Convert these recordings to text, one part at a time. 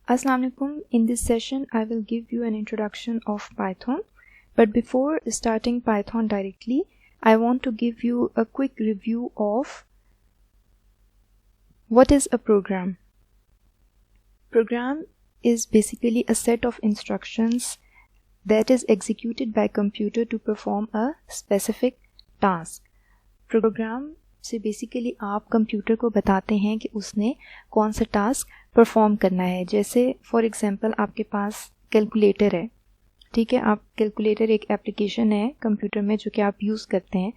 Assalamualaikum. In this session, I will give you an introduction of Python. But before starting Python directly, I want to give you a quick review of what is a program. Program is basically a set of instructions that is executed by computer to perform a specific task. Program से basically आप computer को बताते हैं कि उसने कौन सा task perform करना है. जैसे फॉर एग्जांपल आपके पास कैलकुलेटर है, ठीक है. आप कैलकुलेटर एक एप्लीकेशन है कंप्यूटर में जो कि आप यूज़ करते हैं.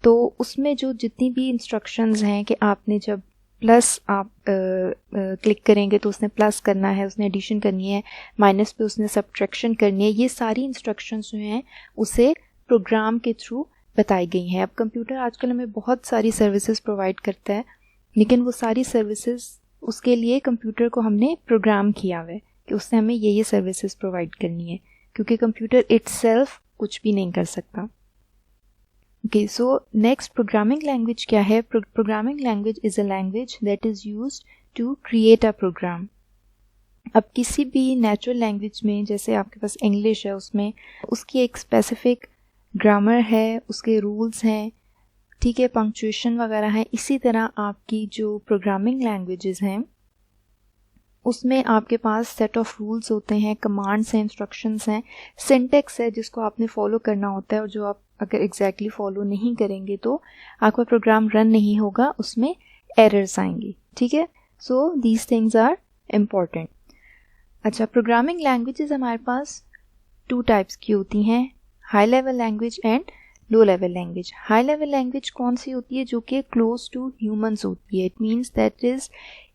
तो उसमें जो जितनी भी इंस्ट्रक्शंस हैं कि आपने जब प्लस आप क्लिक करेंगे तो उसने प्लस करना है, उसने एडिशन करनी है, माइनस पे उसने सब्ट्रैक्शन करनी है, ये सारी इंस्ट्रक्शंस जो हैं उसे प्रोग्राम के थ्रू बताई गई हैं. अब कंप्यूटर आजकल हमें बहुत सारी सर्विसेज प्रोवाइड करता है, लेकिन वो सारी सर्विसेज उसके लिए कंप्यूटर को हमने प्रोग्राम किया हुआ है कि उसने हमें ये सर्विसेज प्रोवाइड करनी है, क्योंकि कंप्यूटर इटसेल्फ कुछ भी नहीं कर सकता. Okay, so next programming language क्या है? Programming language is a language that is used to create a program. अब किसी भी नेचुरल लैंग्वेज में, जैसे आपके पास इंग्लिश है, उसमें उसकी एक स्पेसिफिक ग्रामर है, उसके रूल्स हैं, ठीक है, पंक्चुएशन वगैरह है. इसी तरह आपकी जो प्रोग्रामिंग लैंग्वेजेस हैं उसमें आपके पास सेट ऑफ रूल्स होते हैं, कमांड्स हैं, इंस्ट्रक्शंस हैं, सिंटेक्स है जिसको आपने फॉलो करना होता है, और जो आप अगर एग्जैक्टली फॉलो नहीं करेंगे तो आपका प्रोग्राम रन नहीं होगा, उसमें एरर्स आएंगी, ठीक है. So these things are important. अच्छा, प्रोग्रामिंग लैंग्वेजेस हमारे पास टू टाइप्स की होती हैं, high level language and low level language. High level language कौन सी होती है? जो कि क्लोज टू ह्यूमंस होती है. It means that is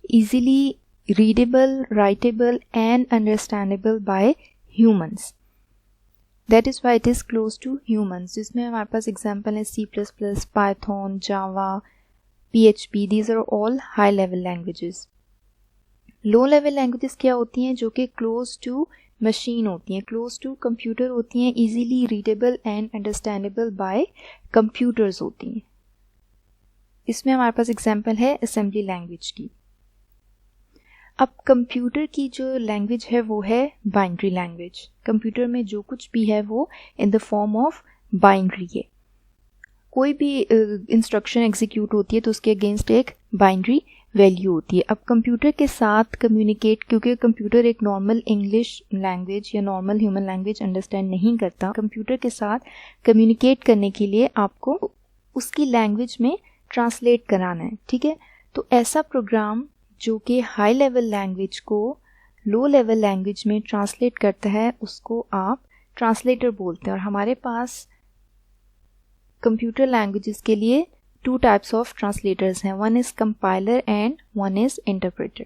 easily readable, writable and understandable by humans. That is why it is close to humans. जिसमें हमारे पास एग्जाम्पल है C++, Python, Java, PHP. These are all high level languages. Low level languages क्या होती हैं? जो कि close to machine होती हैं, क्लोज टू कंप्यूटर होती हैं, easily readable and understandable by computers होती हैं. इसमें हमारे पास एग्जांपल है असेंबली लैंग्वेज की. अब कंप्यूटर की जो लैंग्वेज है वो है बाइनरी लैंग्वेज. कंप्यूटर में जो कुछ भी है वो in the form of binary है. कोई भी इंस्ट्रक्शन एग्जीक्यूट होती है तो उसके अगेंस्ट एक बाइनरी वैल्यू होती है. अब कंप्यूटर के साथ कम्युनिकेट, क्योंकि कंप्यूटर एक नॉर्मल इंग्लिश लैंग्वेज या नॉर्मल ह्यूमन लैंग्वेज अंडरस्टैंड नहीं करता, कंप्यूटर के साथ कम्युनिकेट करने के लिए आपको उसकी लैंग्वेज में ट्रांसलेट कराना है, ठीक है. तो ऐसा प्रोग्राम जो कि हाई लेवल लैंग्वेज को लो लेवल लैंग्वेज में ट्रांसलेट करता है उसको आप ट्रांसलेटर बोलते हैं. और हमारे पास कंप्यूटर लैंग्वेजेस के लिए टू टाइप्स ऑफ ट्रांसलेटर्स हैं. One is compiler and one is interpreter.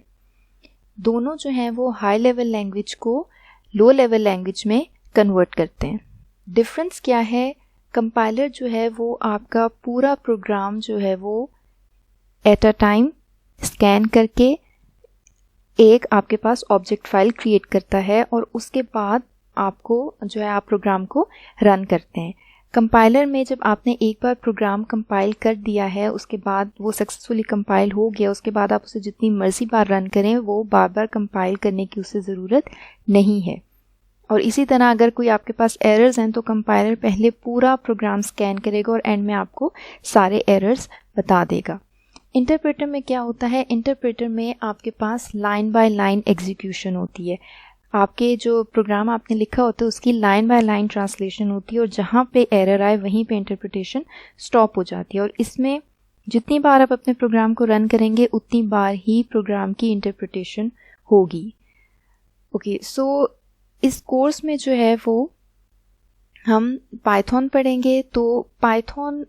दोनों जो हैं वो हाई लेवल लैंग्वेज को लो लेवल लैंग्वेज में कन्वर्ट करते हैं. डिफरेंस क्या है? कंपाइलर जो है वो आपका पूरा प्रोग्राम जो है वो एट अ टाइम स्कैन करके एक आपके पास ऑब्जेक्ट फाइल क्रिएट करता है और उसके बाद आपको जो है आप प्रोग्राम को रन करते हैं. कंपाइलर में जब आपने एक बार प्रोग्राम कंपाइल कर दिया है, उसके बाद वो सक्सेसफुली कंपाइल हो गया, उसके बाद आप उसे जितनी मर्जी बार रन करें, वो बार बार कंपाइल करने की उसे ज़रूरत नहीं है. और इसी तरह अगर कोई आपके पास एरर्स हैं तो कंपाइलर पहले पूरा प्रोग्राम स्कैन करेगा और एंड में आपको सारे एरर्स बता देगा. इंटरप्रेटर में क्या होता है? इंटरप्रेटर में आपके पास लाइन बाय लाइन एग्जीक्यूशन होती है. आपके जो प्रोग्राम आपने लिखा होता है उसकी लाइन बाय लाइन ट्रांसलेशन होती है, और जहाँ पे एरर आए वहीं पे इंटरप्रिटेशन स्टॉप हो जाती है. और इसमें जितनी बार आप अपने प्रोग्राम को रन करेंगे उतनी बार ही प्रोग्राम की इंटरप्रिटेशन होगी. ओके, सो इस कोर्स में जो है वो हम पाइथन पढ़ेंगे. तो Python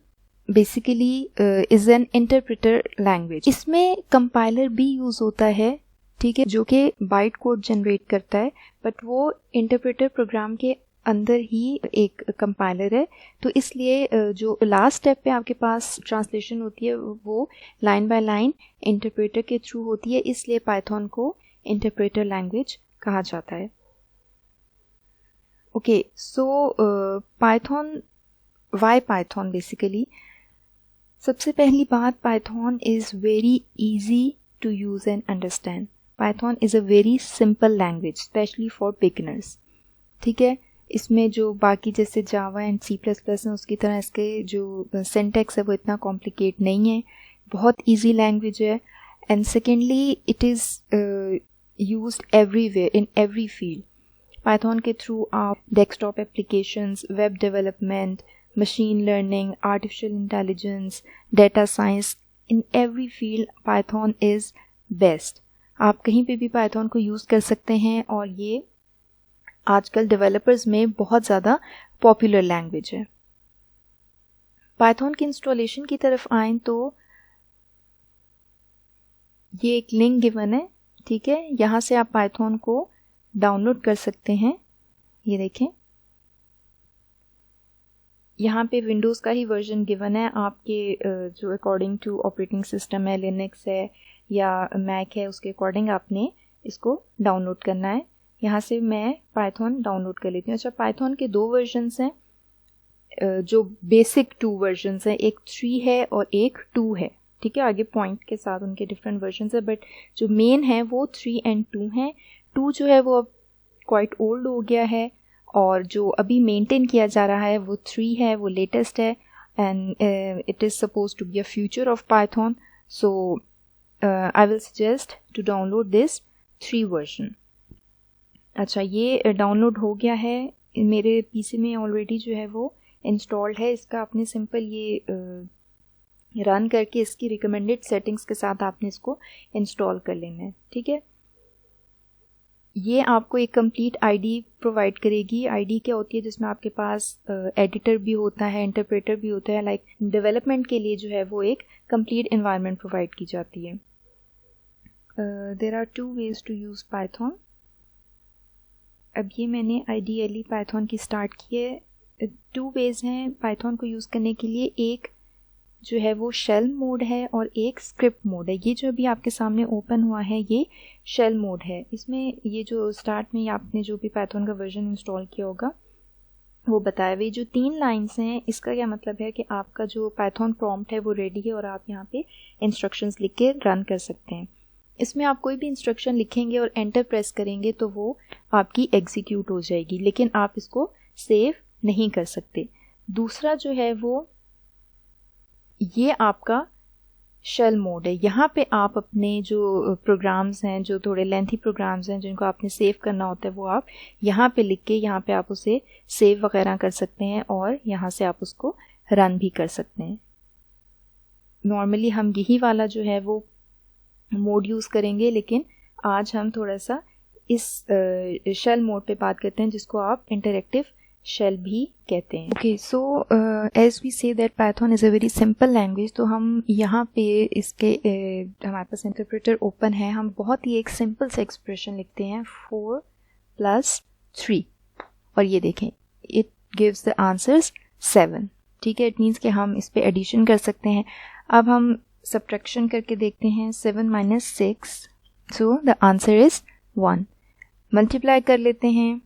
basically is an interpreter language. इसमें कंपाइलर भी यूज़ होता है, ठीक है, जो कि बाइट कोड जनरेट करता है, बट वो इंटरप्रेटर प्रोग्राम के अंदर ही एक कंपाइलर है. तो इसलिए जो लास्ट स्टेप पे आपके पास ट्रांसलेशन होती है वो लाइन बाय लाइन इंटरप्रेटर के थ्रू होती है, इसलिए पाइथन को इंटरप्रेटर लैंग्वेज कहा जाता है. Okay, so Python, why Python? Basically सबसे पहली बात, Python is very easy to use and understand. Python is a very simple language specially for beginners. ठीक है, इसमें जो बाकी जैसे Java and C plus plus हैं उसकी तरह इसके जो सिंटैक्स है वो इतना कॉम्प्लिकेट नहीं है, बहुत ईजी लैंग्वेज है. And secondly it is used everywhere in every field. Python के थ्रू आप desktop applications, web development, machine learning, artificial intelligence, data science, in every field Python is best. आप कहीं पे भी पाइथन को यूज़ कर सकते हैं और ये आजकल डेवलपर्स में बहुत ज़्यादा पॉपुलर लैंग्वेज है. पाइथन की इंस्टॉलेशन की तरफ आएँ तो ये एक लिंक गिवन है. ठीक है, यहाँ से आप पाइथन को डाउनलोड कर सकते हैं. ये देखें, यहाँ पे विंडोज़ का ही वर्जन गिवन है. आपके जो अकॉर्डिंग टू ऑपरेटिंग सिस्टम है, लिनक्स है या मैक है, उसके अकॉर्डिंग आपने इसको डाउनलोड करना है. यहाँ से मैं पाइथन डाउनलोड कर लेती हूँ. अच्छा, पाइथन के 2 वर्जन्स हैं, जो बेसिक 2 वर्जन्स हैं, एक 3 है और एक 2 है. ठीक है, आगे पॉइंट के साथ उनके डिफरेंट वर्जन्स है, बट जो मेन है वो 3 एंड 2 हैं. 2 जो है वो अब क्वाइट ओल्ड हो गया है और जो अभी मेंटेन किया जा रहा है वो 3 है, वो लेटेस्ट है. And it is suppose to be a future of Python. So I will suggest to download this 3 version. अच्छा, ये डाउनलोड हो गया है, मेरे पीसी में ऑलरेडी जो है वो इंस्टॉल्ड है. इसका आपने सिंपल ये रन करके इसकी रिकमेंडेड सेटिंग्स के साथ आपने इसको इंस्टॉल कर लेना है. ठीक है, ये आपको एक कंप्लीट आईडी प्रोवाइड करेगी. आईडी क्या होती है, जिसमें आपके पास एडिटर भी होता है, इंटरप्रेटर भी होता है. लाइक डेवलपमेंट के लिए जो है वो एक कंप्लीट एनवायरनमेंट प्रोवाइड की जाती है. There are 2 ways to use Python. अब ये मैंने आइडियली पाइथन की स्टार्ट की है. 2 वेज हैं पाइथन को यूज़ करने के लिए. एक जो है वो शेल मोड है और एक स्क्रिप्ट मोड है. ये जो अभी आपके सामने ओपन हुआ है ये शेल मोड है. इसमें ये जो स्टार्ट में आपने जो भी पाइथन का वर्जन इंस्टॉल किया होगा वो बताया हुआ. जो 3 लाइन्स हैं इसका क्या मतलब है कि आपका जो पाइथन प्रॉम्प्ट है वो रेडी है और आप यहाँ पे इंस्ट्रक्शंस लिख के रन कर सकते हैं. इसमें आप कोई भी इंस्ट्रक्शन लिखेंगे और एंटर प्रेस करेंगे तो वो आपकी एग्जीक्यूट हो जाएगी, लेकिन आप इसको सेव नहीं कर सकते. दूसरा जो है वो ये आपका शेल मोड है. यहाँ पे आप अपने जो प्रोग्राम्स हैं, जो थोड़े लेंथी प्रोग्राम्स हैं जिनको आपने सेव करना होता है, वो आप यहाँ पे लिख के यहाँ पे आप उसे सेव वगैरह कर सकते हैं और यहाँ से आप उसको रन भी कर सकते हैं. नॉर्मली हम यही वाला जो है वो मोड यूज़ करेंगे, लेकिन आज हम थोड़ा सा इस शेल मोड पे बात करते हैं जिसको आप इंटरैक्टिव शेल भी कहते हैं. Okay, so as we say that Python is a very simple language. तो हम यहाँ पे इसके हमारे पास इंटरप्रेटर ओपन है. हम बहुत ही एक सिंपल से एक्सप्रेशन लिखते हैं 4 + 3 और ये देखें इट गिव्स द आंसर्स 7. ठीक है, इट मीन्स कि हम इस पे एडिशन कर सकते हैं. अब हम सब्ट्रैक्शन करके देखते हैं. 7 - 6, so the answer is 1. Multiply कर लेते हैं.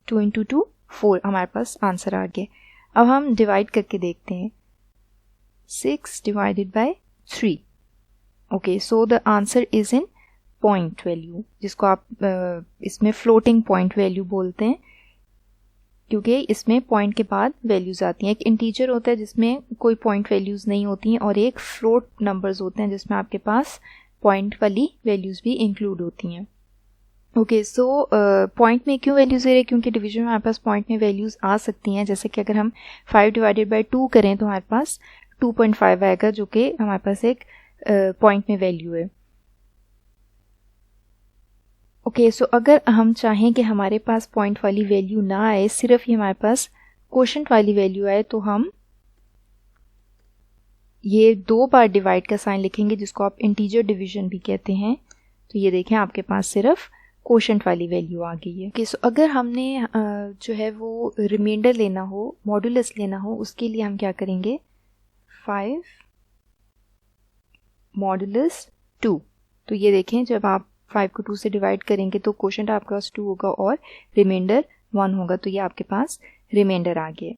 2 × 2 4, हमारे पास आंसर आ गया. अब हम डिवाइड करके देखते हैं. 6 / 3. Okay, so the answer is in point value, जिसको आप इसमें फ्लोटिंग पॉइंट वैल्यू बोलते हैं, क्योंकि इसमें पॉइंट के बाद वैल्यूज़ आती हैं. एक इंटीजर होता है जिसमें कोई पॉइंट वैल्यूज़ नहीं होती हैं और एक फ्लोट नंबर्स होते हैं जिसमें आपके पास पॉइंट वाली वैल्यूज़ भी इंक्लूड होती हैं. ओके, सो पॉइंट में क्यों वैल्यूज़ दे रहे हैं, क्योंकि डिवीजन में हमारे पास पॉइंट में वैल्यूज़ आ सकती हैं. जैसे कि अगर हम 5 / 2 करें तो हमारे पास 2.5 आएगा, जो कि हमारे पास एक पॉइंट में वैल्यू है. ओके, सो अगर हम चाहें कि हमारे पास पॉइंट वाली वैल्यू ना आए, सिर्फ ही हमारे पास क्वोशंट वाली वैल्यू आए, तो हम ये 2 बार डिवाइड का साइन लिखेंगे, जिसको आप इंटीजर डिवीजन भी कहते हैं. तो ये देखें आपके पास सिर्फ क्वोशंट वाली वैल्यू आ गई है. ओके, सो अगर हमने जो है वो रिमाइंडर लेना हो, मॉड्यूलस लेना हो, उसके लिए हम क्या करेंगे, 5 मॉड्यूलस 2. तो ये देखें जब आप 5 को 2 से डिवाइड करेंगे तो क्वोशंट आपके पास 2 होगा और रिमाइंडर 1 होगा. तो ये आपके पास रिमाइंडर आ गया.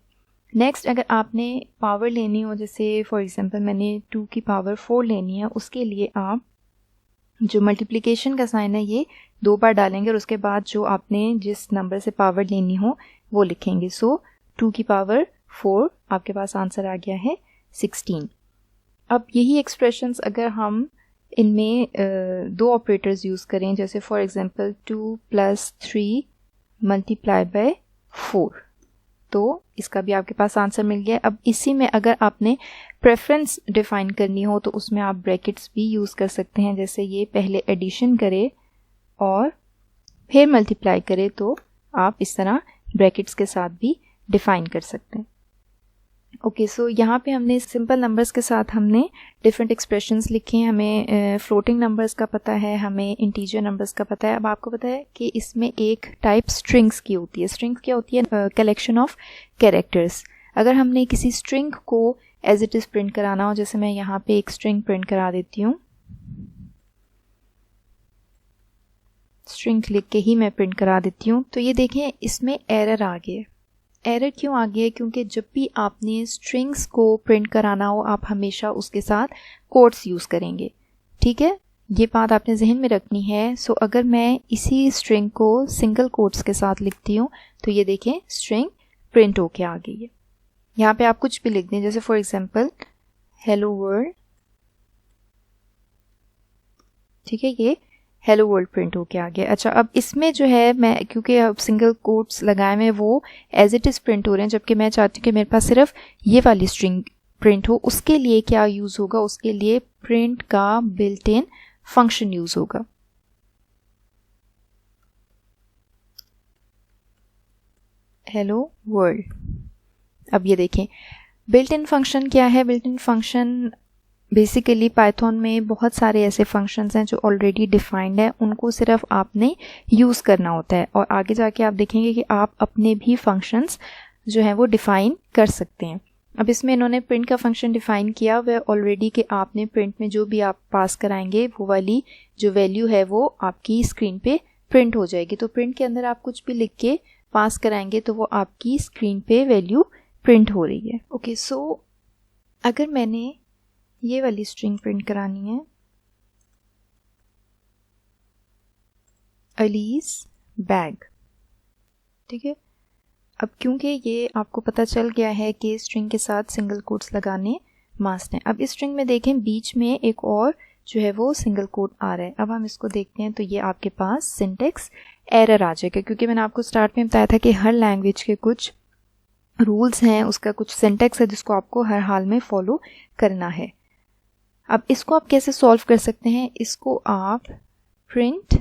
नेक्स्ट, अगर आपने पावर लेनी हो, जैसे फॉर एग्जांपल मैंने 2 की पावर 4 लेनी है, उसके लिए आप जो मल्टीप्लिकेशन का साइन है ये 2 बार डालेंगे और उसके बाद जो आपने जिस नंबर से पावर लेनी हो वो लिखेंगे। सो 2 की पावर 4, आपके पास आंसर आ गया है 16। अब यही एक्सप्रेशंस अगर हम इनमें 2 ऑपरेटर्स यूज़ करें, जैसे फॉर एग्जांपल 2 + 3 मल्टीप्लाई बाय 4, तो इसका भी आपके पास आंसर मिल गया। अब इसी में अगर आपने प्रेफरेंस डिफाइन करनी हो तो उसमें आप ब्रैकेट्स भी यूज़ कर सकते हैं। जैसे ये पहले एडिशन करे और फिर मल्टीप्लाई करे तो आप इस तरह ब्रैकेट्स के साथ भी डिफाइन कर सकते हैं। ओके, सो यहाँ पे हमने सिंपल नंबर्स के साथ हमने डिफरेंट एक्सप्रेशंस लिखे हैं। हमें फ्लोटिंग नंबर्स का पता है, हमें इंटीजर नंबर्स का पता है। अब आपको पता है कि इसमें एक टाइप स्ट्रिंग्स की होती है। स्ट्रिंग्स क्या होती है? Collection of characters. अगर हमने किसी स्ट्रिंग को एज इट इज़ प्रिंट कराना हो, जैसे मैं यहाँ पे एक स्ट्रिंग प्रिंट करा देती हूँ, स्ट्रिंग लिख के ही मैं प्रिंट करा देती हूँ, तो ये देखें इसमें एरर आ गया। एरर क्यों आ गया है? क्योंकि जब भी आपने स्ट्रिंग्स को प्रिंट कराना हो आप हमेशा उसके साथ कोट्स यूज़ करेंगे। ठीक है, ये बात आपने जहन में रखनी है। सो अगर मैं इसी स्ट्रिंग को सिंगल कोट्स के साथ लिखती हूँ तो ये देखें स्ट्रिंग प्रिंट होके आ गई है। यहाँ पे आप कुछ भी लिख दें, जैसे फॉर एग्जांपल हेलो वर्ल्ड। ठीक है, ये हेलो वर्ल्ड प्रिंट होके आ गया। अच्छा, अब इसमें जो है मैं, क्योंकि अब सिंगल कोट्स लगाए हुए वो एज इट इज़ प्रिंट हो रहे हैं, जबकि मैं चाहती हूँ कि मेरे पास सिर्फ ये वाली स्ट्रिंग प्रिंट हो। उसके लिए क्या यूज़ होगा? उसके लिए प्रिंट का बिल्ट इन फंक्शन यूज़ होगा। Hello world. अब ये देखें बिल्ट इन फंक्शन क्या है? Built in function basically Python में बहुत सारे ऐसे फंक्शंस हैं जो ऑलरेडी डिफाइंड है, उनको सिर्फ आपने यूज़ करना होता है और आगे जाके आप देखेंगे कि आप अपने भी फंक्शंस जो हैं वो डिफ़ाइन कर सकते हैं। अब इसमें इन्होंने प्रिंट का फंक्शन डिफ़ाइन किया वह ऑलरेडी कि आपने प्रिंट में जो भी आप पास कराएंगे वो वाली जो वैल्यू है वो आपकी स्क्रीन पे प्रिंट हो जाएगी। तो प्रिंट के अंदर आप कुछ भी लिख के पास कराएंगे तो वो आपकी स्क्रीन पे वैल्यू प्रिंट हो रही है। ओके, सो अगर मैंने ये वाली स्ट्रिंग प्रिंट करानी है, अलीज बैग। ठीक है, अब क्योंकि ये आपको पता चल गया है कि स्ट्रिंग के साथ सिंगल कोट्स लगाने मस्ट हैं। अब इस स्ट्रिंग में देखें बीच में एक और जो है वो सिंगल कोट आ रहा है। अब हम इसको देखते हैं तो ये आपके पास सिंटेक्स एरर आ जाएगा, क्योंकि मैंने आपको स्टार्ट में बताया था कि हर लैंग्वेज के कुछ रूल्स हैं, उसका कुछ सिंटेक्स है जिसको आपको हर हाल में फॉलो करना है। अब इसको आप कैसे सॉल्व कर सकते हैं? इसको आप प्रिंट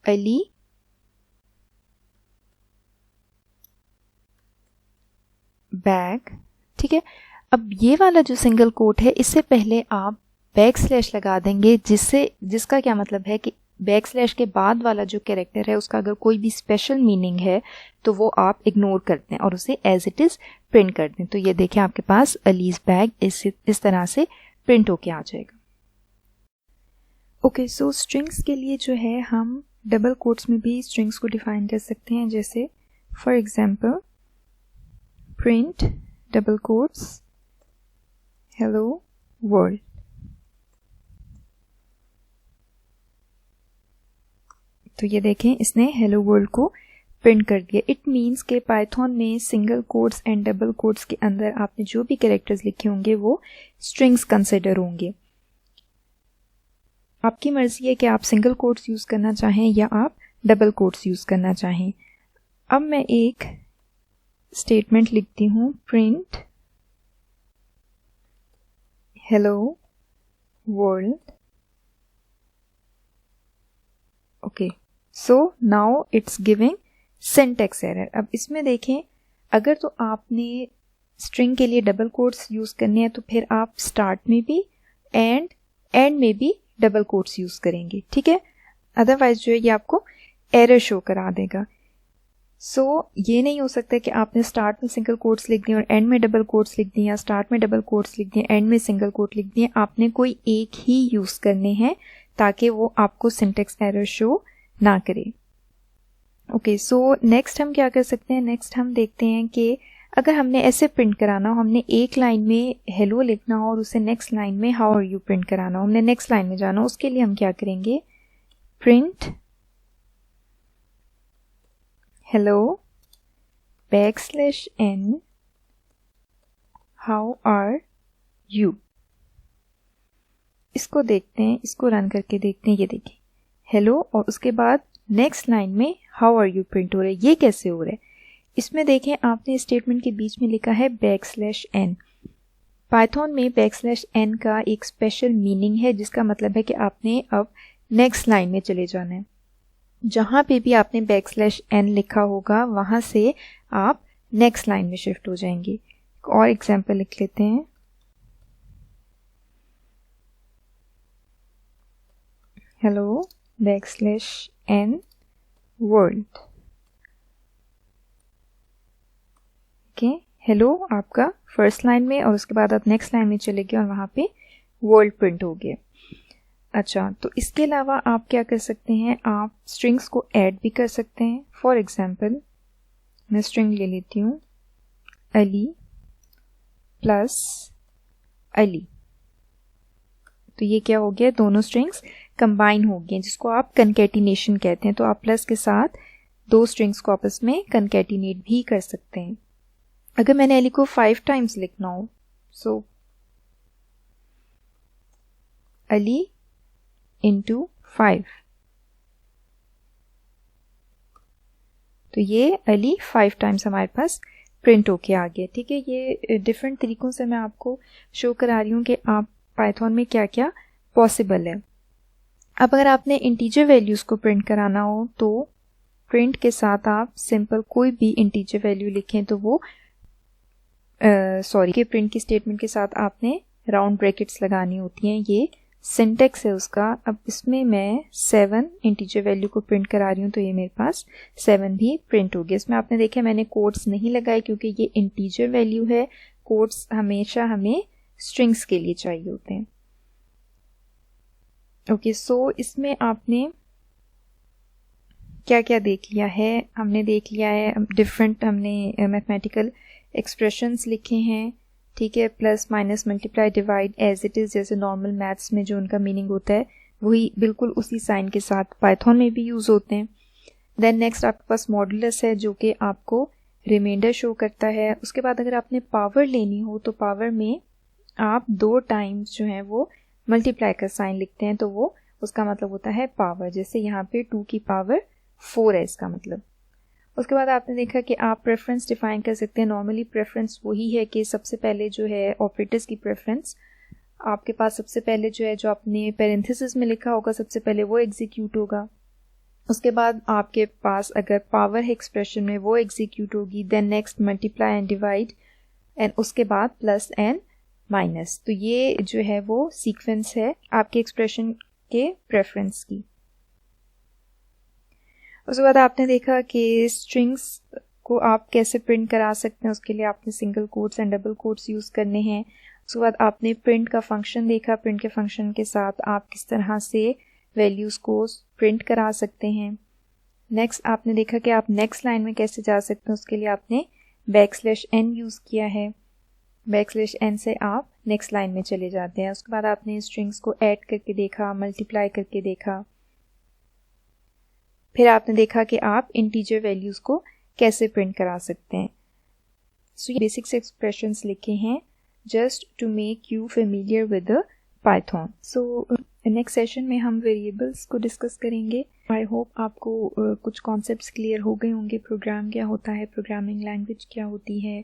अली बैग। ठीक है, अब ये वाला जो सिंगल कोट है इससे पहले आप बैक स्लैश लगा देंगे, जिसका क्या मतलब है कि बैक स्लैश के बाद वाला जो कैरेक्टर है उसका अगर कोई भी स्पेशल मीनिंग है तो वो आप इग्नोर कर दें और उसे एज इट इज़ प्रिंट कर दें। तो ये देखें आपके पास अलीज बैग इस तरह से प्रिंट होके आ जाएगा। ओके, सो स्ट्रिंग्स के लिए जो है हम डबल कोट्स में भी स्ट्रिंग्स को डिफाइन कर सकते हैं। जैसे for example print double quotes hello world. तो ये देखें इसने हेलो वर्ल्ड को प्रिंट कर दिया। इट मीन्स के पाइथन में single quotes and double quotes के अंदर आपने जो भी कैरेक्टर्स लिखे होंगे वो स्ट्रिंग्स कंसिडर होंगे। आपकी मर्जी है कि आप सिंगल कोट्स यूज़ करना चाहें या आप डबल कोट्स यूज़ करना चाहें। अब मैं एक स्टेटमेंट लिखती हूँ, print hello world. Okay, so now it's giving syntax error. अब इसमें देखें अगर तो आपने स्ट्रिंग के लिए डबल कोट्स यूज़ करने हैं तो फिर आप स्टार्ट में भी एंड में भी डबल कोट्स यूज़ करेंगे। ठीक है, अदरवाइज जो है ये आपको एरर शो करा देगा। सो ये नहीं हो सकता कि आपने स्टार्ट में सिंगल कोट्स लिख दिए और एंड में डबल कोट्स लिख दिए, या स्टार्ट में डबल कोट्स लिख दिए एंड में सिंगल कोट लिख दिए। आपने कोई एक ही यूज़ करने हैं ताकि वो आपको सिंटेक्स एरर शो ना करे। ओके, सो नेक्स्ट हम क्या कर सकते हैं? नेक्स्ट हम देखते हैं कि अगर हमने ऐसे प्रिंट कराना हो, हमने एक लाइन में हेलो लिखना हो और उसे नेक्स्ट लाइन में हाउ आर यू प्रिंट कराना हो, हमने नेक्स्ट लाइन में जाना हो, उसके लिए हम क्या करेंगे, print hello \n how are you. इसको देखते हैं, इसको रन करके देखते हैं। ये देखिए हेलो और उसके बाद नेक्स्ट लाइन में हाउ आर यू प्रिंट हो रहा है। ये कैसे हो रहा है, इसमें देखें आपने स्टेटमेंट के बीच में लिखा है \n। पाइथन में \n का एक स्पेशल मीनिंग है, जिसका मतलब है कि आपने अब नेक्स्ट लाइन में चले जाना है। जहाँ पे भी आपने \n लिखा होगा वहाँ से आप नेक्स्ट लाइन में शिफ्ट हो जाएंगे। एक और एग्जाम्पल लिख लेते हैं, hello \n world. Okay, hello आपका फर्स्ट लाइन में और उसके बाद आप नेक्स्ट लाइन में चले गए और वहाँ पे वर्ल्ड प्रिंट हो गया। अच्छा, तो इसके अलावा आप क्या कर सकते हैं, आप स्ट्रिंग्स को ऐड भी कर सकते हैं। फॉर एग्जांपल मैं स्ट्रिंग ले लेती हूँ अली प्लस अली, तो ये क्या हो गया, दोनों स्ट्रिंग्स कंबाइन हो गए, जिसको आप कनकैटिनेशन कहते हैं। तो आप प्लस के साथ दो स्ट्रिंग्स को आपस में कनकैटिनेट भी कर सकते हैं। अगर मैंने अली को 5 टाइम्स लिखना हो, सो अली इंटू 5, तो ये अली 5 टाइम्स हमारे पास प्रिंट होके आ गया। ठीक है, ये डिफरेंट तरीकों से मैं आपको शो करा रही हूँ कि आप पाइथन में क्या क्या पॉसिबल है। अब अगर आपने इंटीजर वैल्यूज़ को प्रिंट कराना हो तो प्रिंट के साथ आप सिंपल कोई भी इंटीजर वैल्यू लिखें तो वो के प्रिंट की स्टेटमेंट के साथ आपने राउंड ब्रैकेट्स लगानी होती हैं, ये सिंटेक्स है उसका। अब इसमें मैं 7 इंटीजर वैल्यू को प्रिंट करा रही हूँ, तो ये मेरे पास 7 भी प्रिंट हो गया। इसमें आपने देखा मैंने कोट्स नहीं लगाए क्योंकि ये इंटीजर वैल्यू है, कोट्स हमेशा हमें स्ट्रिंग्स के लिए चाहिए होते हैं। ओके, सो इसमें आपने क्या क्या देख लिया है, हमने देख लिया है डिफरेंट, हमने मैथमेटिकल एक्सप्रेशंस लिखे हैं। ठीक है, plus minus multiply divide as it is, जैसे नॉर्मल मैथ्स में जो उनका मीनिंग होता है वही बिल्कुल उसी साइन के साथ पाइथन में भी यूज़ होते हैं। देन नेक्स्ट आपके पास मॉडुलस है जो कि आपको रिमाइंडर शो करता है। उसके बाद अगर आपने पावर लेनी हो तो पावर में आप 2 टाइम्स जो है वो मल्टीप्लाई का साइन लिखते हैं, तो वो उसका मतलब होता है पावर, जैसे यहाँ पे 2 की पावर 4 है इसका मतलब। उसके बाद आपने देखा कि आप प्रेफरेंस डिफाइन कर सकते हैं। नॉर्मली प्रेफरेंस वही है कि सबसे पहले जो है ऑपरेटर्स की प्रेफरेंस, आपके पास सबसे पहले जो है जो आपने पेरेंथेसिस में लिखा होगा सबसे पहले वो एग्जीक्यूट होगा। उसके बाद आपके पास अगर पावर है एक्सप्रेशन में वो एग्जीक्यूट होगी। Then next multiply and divide, and उसके बाद प्लस एंड माइनस। तो ये जो है वो सीक्वेंस है आपके एक्सप्रेशन के प्रेफरेंस की। उसके बाद आपने देखा कि स्ट्रिंग्स को आप कैसे प्रिंट करा सकते हैं, उसके लिए आपने single quotes and double quotes use करने हैं। उसके बाद आपने प्रिंट का फंक्शन देखा, प्रिंट के फंक्शन के साथ आप किस तरह से वैल्यूज़ को प्रिंट करा सकते हैं। नेक्स्ट आपने देखा कि आप नेक्स्ट लाइन में कैसे जा सकते हैं, उसके लिए आपने \n यूज़ किया है। \n से आप नेक्स्ट लाइन में चले जाते हैं। उसके बाद आपने स्ट्रिंग्स को ऐड करके देखा, मल्टीप्लाई करके देखा, फिर आपने देखा कि आप इंटीजर वैल्यूज़ को कैसे प्रिंट करा सकते हैं। सो ये बेसिक्स एक्सप्रेशंस लिखे हैं just to make you familiar with the Python. So next session में हम वेरिएबल्स को डिस्कस करेंगे। आई होप आपको कुछ कॉन्सेप्ट्स क्लियर हो गए होंगे। प्रोग्राम क्या होता है, प्रोग्रामिंग लैंग्वेज क्या होती है,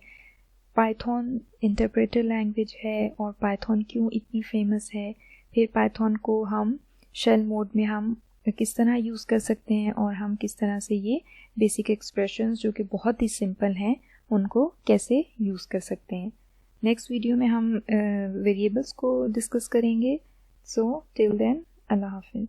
पाइथन इंटरप्रेटर लैंग्वेज है और पाइथन क्यों इतनी फेमस है, फिर पाइथन को हम शेल मोड में हम किस तरह यूज़ कर सकते हैं और हम किस तरह से ये बेसिक एक्सप्रेशंस जो कि बहुत ही सिंपल हैं उनको कैसे यूज़ कर सकते हैं। नेक्स्ट वीडियो में हम वेरिएबल्स को डिस्कस करेंगे। सो टिल देन, अल्लाह हाफिज़।